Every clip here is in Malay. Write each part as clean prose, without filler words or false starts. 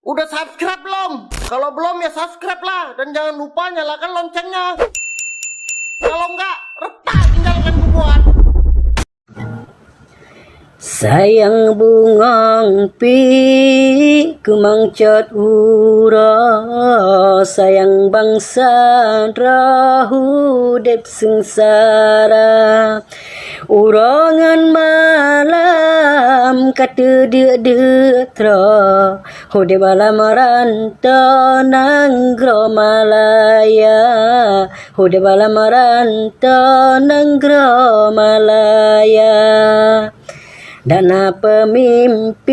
Udah subscribe belum? Kalau belum ya subscribe lah. Dan jangan lupa nyalakan loncengnya. Kalau enggak, retak tinggalkan bubuan. Sayang bungong pi kumangcot ura, sayang bangsa rahu dep sengsara, urongan malam kata dia tra, hode malam rantau nanggro malaya, hode malam rantau nanggro malaya. Dana pemimpin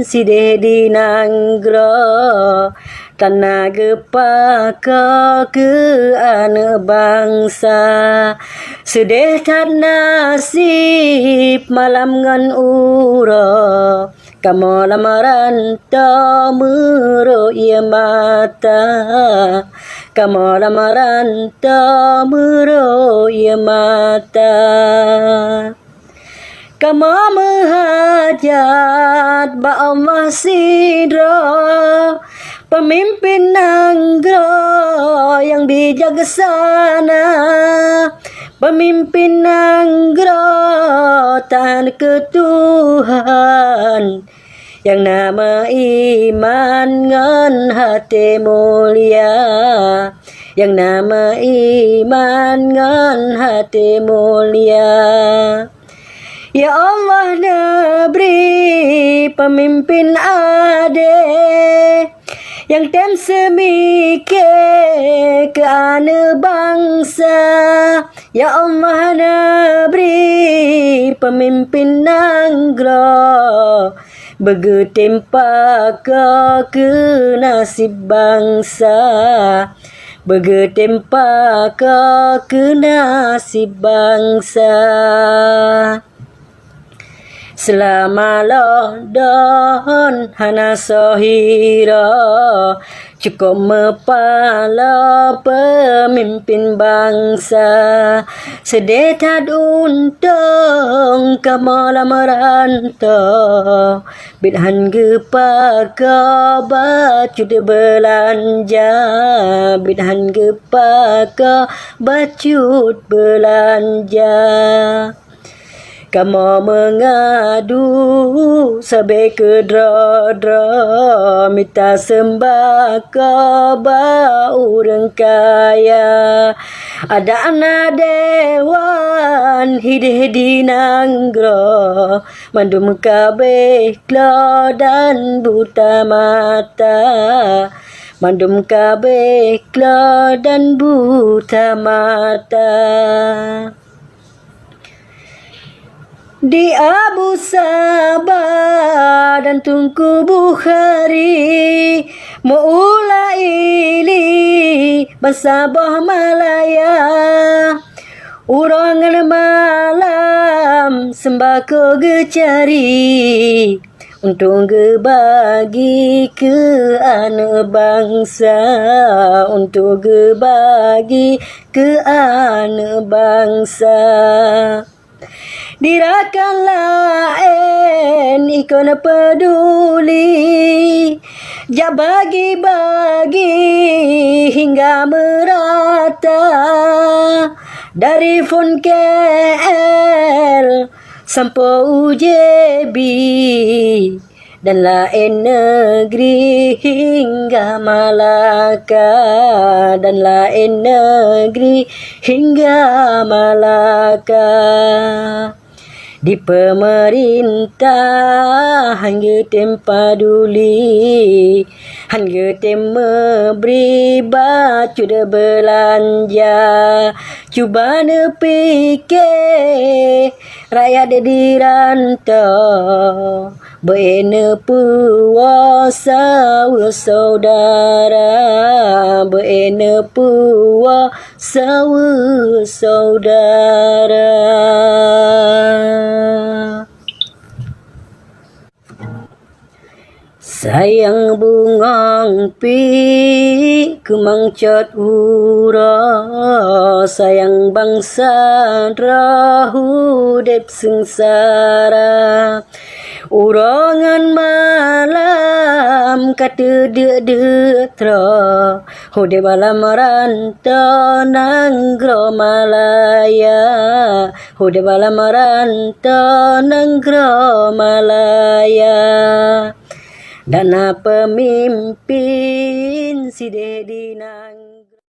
si Dedi Nanggro, tanah gepaka ke anak bangsa, sedih tak nasib malam ngan ura, kamu lamaran tak mero ia mata, kamu lamaran tak mero ia mata. Kamu menghajat ba Allah sidra, pemimpin Nanggro yang bijaksana, pemimpin Nanggro tahan ke Tuhan, yang nama iman ngan hati mulia, yang nama iman ngan hati mulia. Ya Allah beri pemimpin ade yang tem semike ke anak bangsa. Ya Allah beri pemimpin Nanggro begetempa ke nasib bangsa, begetempa ke nasib bangsa. Selama London hana sohira, cukup mepala pemimpin bangsa, sedih tak untung kamala merantau, bidhan gepaka baju belanja, bidhan gepaka baju belanja. Kamu mengadu sampai ke dra-dra, minta sembako ba orang kaya. Ada anak dewan hidih di Nanggro, mandum kabeh klo dan buta mata, mandum kabeh klo dan buta mata. Di Abu Sabah dan Tunku Bukhari, Mu'ula ili Basabah Malaya, urangan malam sembako gecari, untuk bagi ke anak bangsa, untuk bagi ke anak bangsa. Dirakan lain ikon peduli, ja bagi-bagi hingga merata, dari Fun KL sampai UJB dan lain negeri hingga Malaka, dan lain negeri hingga Malaka. Di pemerintah hangge tem paduli, hangge tem memberi baju de belanja, cuba ne fikir rakyat di rantau, bene puasa saudara, bene puasa saudara. Sayang bungong pi kumangcot ura, sayang bangsa rahu dep sengsara, urongan malam kata de tra Hode bala maranta nanggro malaya Hode bala maranta nanggro malaya Dana pemimpin si Dedi nang